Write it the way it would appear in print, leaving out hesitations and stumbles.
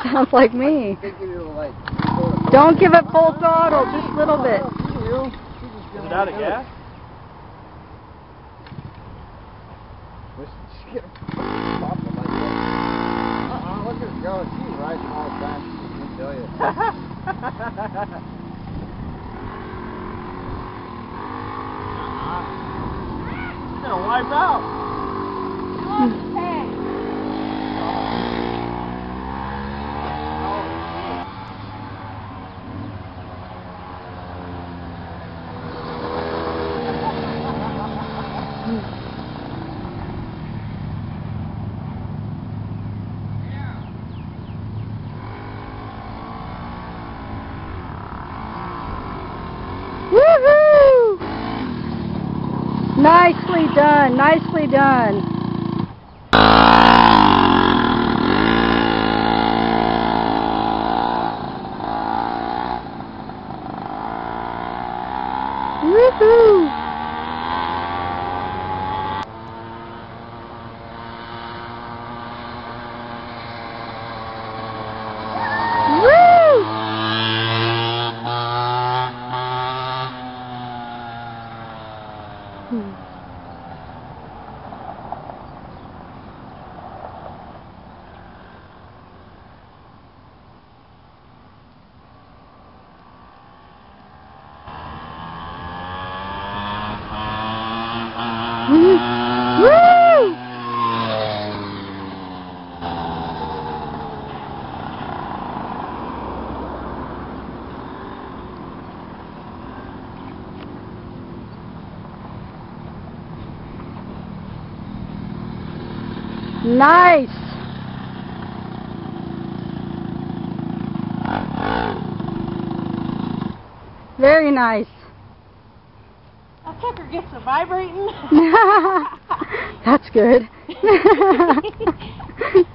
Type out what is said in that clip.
Sounds like me. Don't give it full throttle, just a little bit. Is it out of gas? Look at her go. She's riding all fast. Let me tell you. She's gonna wipe out. Woohoo! Nicely done, nicely done. Woohoo! Woo! Nice. Very nice. That sucker gets to vibrating. That's good.